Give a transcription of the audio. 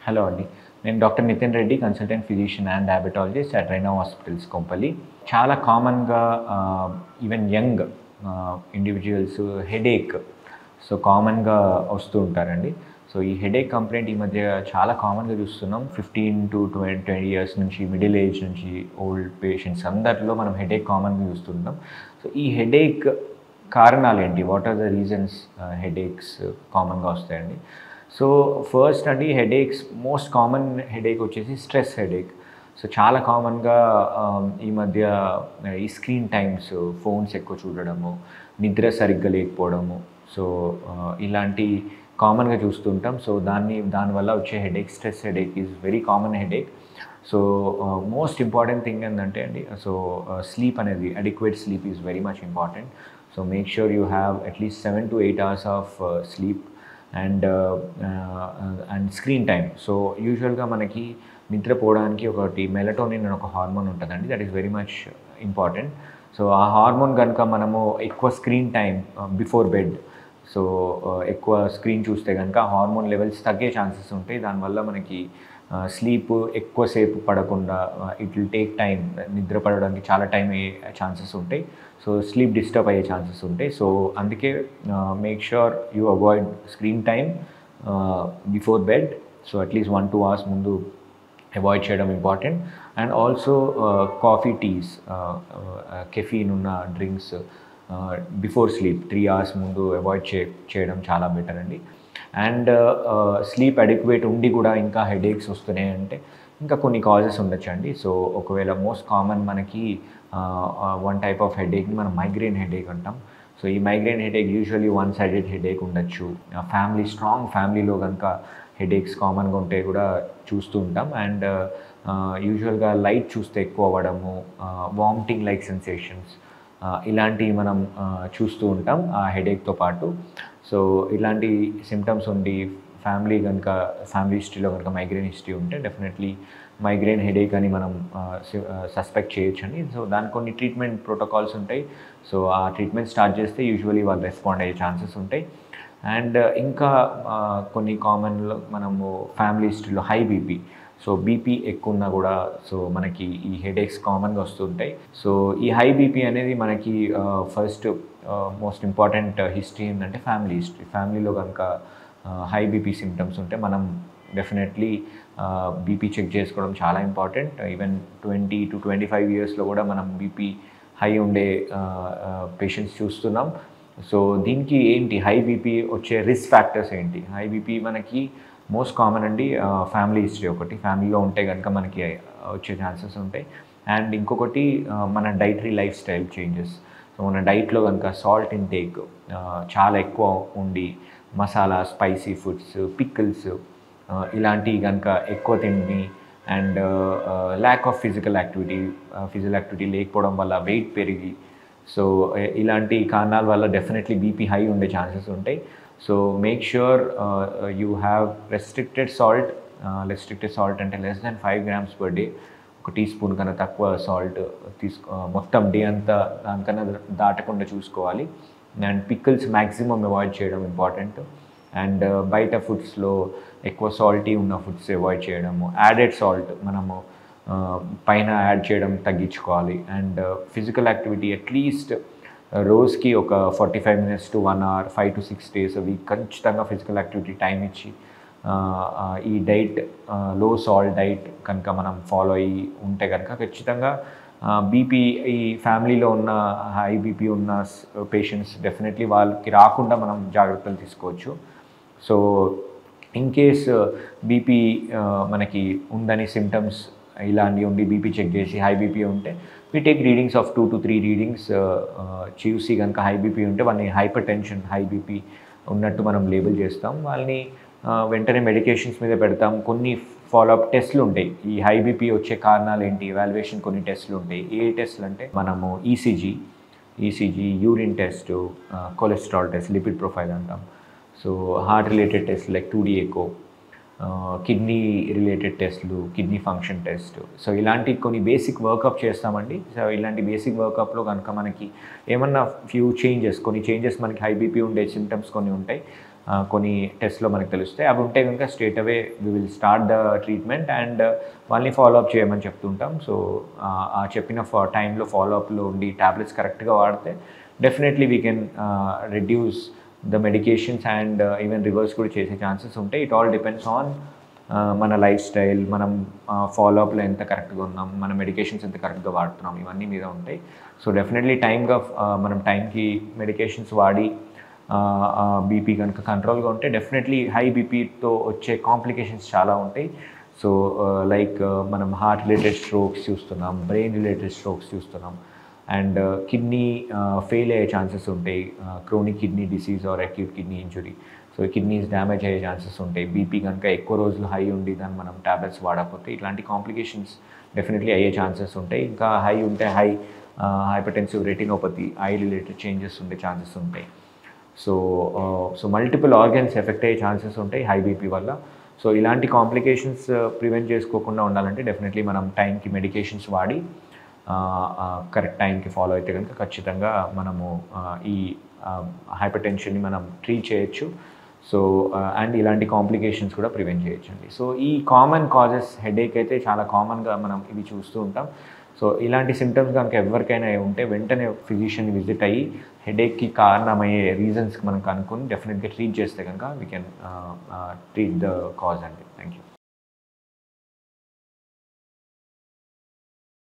Hello అండి. నేను doctor Nitin Reddy, consultant physician and diabetologist at Raina hospitals Kompally. చాలా కామన్‌గా ఈవెన్ యంగ్ ఇండివిడ్యువల్స్ హెడేక్ కామన్‌గా వస్తూ ఉంటారండి. ఈ హెడేక్ కంప్లెయింట్ ఈ మధ్య చాలా కామన్‌గా చూస్తున్నాం. 15-20 ఇయర్స్ నుంచి, మిడిల్ ఏజ్ నుంచి, ఓల్డ్ పేషెంట్స్ అందరిలో మనం హెడేక్ కామన్‌గా చూస్తుంటాం. ఈ హెడేక్ కారణాలేంటి? What are the reasons headaches కామన్‌గా వస్తాయండి? ఫస్ట్ అండి, హెడేక్స్ మోస్ట్ కామన్ హెడేక్ వచ్చేసి స్ట్రెస్ హెడేక్. చాలా కామన్‌గా ఈ మధ్య ఈ స్క్రీన్ టైమ్స్, ఫోన్స్ ఎక్కువ చూడడము, నిద్ర సరిగ్గా లేకపోవడము, ఇలాంటి కామన్‌గా చూస్తుంటాం. దానివల్ల వచ్చే headache, stress headache is very common headache. Most important thing ఏంటంటే అండి, స్లీప్ అనేది, adequate sleep is very much important. Make sure you have at least 7 to 8 hours of sleep and screen time. యూజువల్గా మనకి నిద్రపోవడానికి ఒకటి మెలటోనిన్ అనే ఒక హార్మోన్ ఉంటుందండి. That is very much important. ఆ హార్మోన్ కనుక మనము ఎక్కువ స్క్రీన్ టైం బిఫోర్ బెడ్, ఎక్కువ స్క్రీన్ చూస్తే కనుక హార్మోన్ లెవెల్స్ తగ్గే ఛాన్సెస్ ఉంటాయి. దానివల్ల మనకి స్లీప్ ఎక్కువసేపు పడకుండా, ఇట్ విల్ టేక్ టైం, నిద్ర పడడానికి చాలా టైం అయ్యే ఛాన్సెస్ ఉంటాయి. స్లీప్ డిస్టర్బ్ అయ్యే ఛాన్సెస్ ఉంటాయి. అందుకే make sure you avoid screen time before bed. At least 1-2 hours ముందు అవాయిడ్ చేయడం important. And also coffee, teas, caffeine ఉన్న డ్రింక్స్ బిఫోర్ స్లీప్ 3 hours ముందు అవాయిడ్ చేయడం చాలా బెటర్ అండి. అండ్ స్లీప్ అడిక్వేట్ ఉండి కూడా ఇంకా హెడేక్స్ వస్తున్నాయి అంటే ఇంకా కొన్ని కాజెస్ ఉండొచ్చండి. ఒకవేళ మోస్ట్ కామన్ మనకి వన్ టైప్ ఆఫ్ హెడేక్ని మనం మైగ్రేన్ హెడేక్ అంటాం. ఈ migraine headache usually one sided headache ఉండొచ్చు. స్ట్రాంగ్ ఫ్యామిలీలో కనుక హెడేక్స్ కామన్గా ఉంటే కూడా చూస్తూ ఉంటాం. అండ్ యూజువల్గా లైట్ చూస్తే ఎక్కువ అవ్వడము, వామిటింగ్ లైక్ సెన్సేషన్స్, ఇలాంటివి మనం చూస్తూ ఉంటాం ఆ హెడేక్తో పాటు. ఇలాంటి సిమ్టమ్స్ ఉండి ఫ్యామిలీ హిస్టరీలో కనుక మైగ్రేన్ హిస్టరీ ఉంటే డెఫినెట్లీ మైగ్రేన్ హెడేక్ అని మనం సస్పెక్ట్ చేయొచ్చండి. దానికి కొన్ని ట్రీట్మెంట్ ప్రోటోకాల్స్ ఉంటాయి. ఆ ట్రీట్మెంట్ స్టార్ట్ చేస్తే యూజువల్లీ వాళ్ళు రెస్పాండ్ అయ్యే ఛాన్సెస్ ఉంటాయి. అండ్ ఇంకా కొన్ని కామన్లో మనము ఫ్యామిలీ హిస్టరీలో హై బీపీ, బీపీ ఎక్కువ ఉన్నా కూడా మనకి ఈ హెడేక్స్ కామన్గా వస్తుంటాయి. ఈ హై బీపీ అనేది మనకి ఫస్ట్ మోస్ట్ ఇంపార్టెంట్ హిస్టరీ ఏంటంటే ఫ్యామిలీ హిస్టరీ. ఫ్యామిలీలో కనుక హై బీపీ సిమ్టమ్స్ ఉంటే మనం డెఫినెట్లీ బీపీ చెక్ చేసుకోవడం చాలా ఇంపార్టెంట్. ఈవెన్ 20-25 ఇయర్స్లో కూడా మనం బీపీ హై ఉండే పేషెంట్స్ చూస్తున్నాం. దీనికి ఏంటి, హై బీపీ వచ్చే రిస్క్ ఫ్యాక్టర్స్ ఏంటి? హై బీపీ మనకి మోస్ట్ కామన్ అండి, ఫ్యామిలీ హిస్టరీ ఒకటి. ఫ్యామిలీలో ఉంటే కనుక మనకి వచ్చే ఛాన్సెస్ ఉంటాయి. అండ్ ఇంకొకటి మన డైటరీ లైఫ్ స్టైల్ చేంజెస్. మన డైట్లో కనుక సాల్ట్ ఇంటేక్ చాలా ఎక్కువ ఉండి, మసాలా, స్పైసీ ఫుడ్స్, పికిల్స్ ఇలాంటివి కనుక ఎక్కువ తిండి, and lack of physical activity లేకపోవడం వల్ల వెయిట్ పెరిగి, ఇలాంటి కారణాల వల్ల డెఫినెట్లీ బీపీ హై ఉండే ఛాన్సెస్ ఉంటాయి. Make sure you have restricted salt అంటే less than 5 grams per day. ఒక టీ స్పూన్ కన్నా తక్కువ సాల్ట్ మొత్తం డే అంతా దానికన్నా దాటకుండా చూసుకోవాలి. అండ్ పికిల్స్ మ్యాక్సిమం అవాయిడ్ చేయడం ఇంపార్టెంట్. అండ్ బయట ఫుడ్స్లో ఎక్కువ సాల్టీ ఉన్న ఫుడ్స్ అవాయిడ్ చేయడము, యాడెడ్ సాల్ట్ మనము పైన యాడ్ చేయడం తగ్గించుకోవాలి. అండ్ ఫిజికల్ యాక్టివిటీ అట్లీస్ట్ రోజుకి ఒక 45 minutes to 1 hour, 5 to 6 days a week ఖచ్చితంగా ఫిజికల్ యాక్టివిటీ టైం ఇచ్చి, ఈ డైట్, లో సాల్ట్ డైట్ కనుక మనం ఫాలో అయ్యి ఉంటే కనుక ఖచ్చితంగా బీపీ, ఈ ఫ్యామిలీలో ఉన్న హై బీపీ ఉన్న పేషెంట్స్ డెఫినెట్లీ వాళ్ళకి రాకుండా మనం జాగ్రత్తలు తీసుకోవచ్చు. ఇన్ కేస్ బీపీ మనకి ఉందని సిమ్టమ్స్ ఇలాంటివి ఉండి బీపీ చెక్ చేసి హై బీపీ ఉంటే we take readings of 2 to 3 readings. చూసి కనుక హై బీపీ ఉంటే వాళ్ళని హైపర్ టెన్షన్, హై బీపీ ఉన్నట్టు మనం లేబుల్ చేస్తాం. వాళ్ళని వెంటనే మెడికేషన్స్ మీద పెడతాం. కొన్ని ఫాలోఅప్ టెస్ట్లు ఉంటాయి. ఈ హై బీపీ వచ్చే కారణాలు ఏంటి, ఎవాల్యుయేషన్ కొన్ని టెస్ట్లు ఉంటాయి. ఏ టెస్ట్లు అంటే మనము ECG, urine test, cholesterol test, lipid profile అంటాం. Heart related test like 2D echo, kidney related టెస్ట్లు, కిడ్నీ ఫంక్షన్ టెస్ట్. ఇలాంటి కొన్ని బేసిక్ వర్కప్ చేస్తామండి. ఇలాంటి బేసిక్ వర్కప్లో కనుక మనకి ఏమన్నా కొన్ని చేంజెస్ మనకి హై బీపీ ఉండే సిమ్టమ్స్ కొన్ని ఉంటాయి. కొన్ని టెస్ట్లో మనకు తెలుస్తాయి. అవి ఉంటే కనుక straight away we will start the treatment and వాళ్ళని ఫాలోఅప్ చేయమని చెప్తుంటాం. సో ఆ చెప్పిన టైంలో ఫాలోఅప్లో ఉండి ట్యాబ్లెట్స్ కరెక్ట్గా వాడితే definitely we can reduce the medications and even reverse కూడా చేసే ఛాన్సెస్ ఉంటాయి. ఇట్ ఆల్ డిపెండ్స్ ఆన్ మన లైఫ్ స్టైల్, మనం ఫాలోఅప్లో ఎంత కరెక్ట్గా ఉన్నాం, మన మెడికేషన్స్ ఎంత కరెక్ట్గా వాడుతున్నాం, ఇవన్నీ మీద ఉంటాయి. సో డెఫినెట్లీ టైంగా మనం టైంకి మెడికేషన్స్ వాడి బీపీ కనుక కంట్రోల్గా ఉంటే డెఫినెట్లీ హై బీపీతో వచ్చే కాంప్లికేషన్స్ చాలా ఉంటాయి. సో లైక్ మనం హార్ట్ రిలేటెడ్ స్ట్రోక్స్ చూస్తున్నాం, బ్రెయిన్ రిలేటెడ్ స్ట్రోక్స్ చూస్తున్నాం, అండ్ కిడ్నీ ఫెయిల్ అయ్యే ఛాన్సెస్ ఉంటాయి, chronic kidney disease are acute kidney injury. So kidneys damage అయ్యే ఛాన్సెస్ ఉంటాయి. బీపీ కనుక ఎక్కువ రోజులు హై ఉండి దాన్ని మనం ట్యాబ్లెట్స్ వాడకపోతే ఇట్లాంటి కాంప్లికేషన్స్ డెఫినెట్లీ అయ్యే ఛాన్సెస్ ఉంటాయి. ఇంకా హై ఉంటే hypertensive retinopathy, I related changes ఉండే ఛాన్సెస్ ఉంటాయి. సో మల్టిపుల్ ఆర్గన్స్ ఎఫెక్ట్ అయ్యే ఛాన్సెస్ ఉంటాయి హై బీపీ వల్ల. సో ఇలాంటి కాంప్లికేషన్స్ ప్రివెంట్ చేసుకోకుండా ఉండాలంటే డెఫినెట్లీ మనం టైంకి మెడికేషన్స్ వాడి కరెక్ట్ టైంకి ఫాలో అయితే కనుక ఖచ్చితంగా మనము ఈ హైపర్టెన్షన్ని మనం ట్రీట్ చేయొచ్చు. సో అండ్ ఇలాంటి కాంప్లికేషన్స్ కూడా ప్రివెంట్ చేయొచ్చండి. సో ఈ కామన్ కాజెస్ హెడేక్ అయితే చాలా కామన్గా మనం ఇవి చూస్తూ ఉంటాం. సో ఇలాంటి సిమ్టమ్స్ కనుక ఎవరికైనా ఉంటే వెంటనే ఫిజిషియన్ని విజిట్ అయ్యి హెడేక్కి కారణమయ్యే రీజన్స్కి మనం కనుక్కొని డెఫినెట్గా ట్రీట్ చేస్తే కనుక we can treat the cause అండి. Thank you.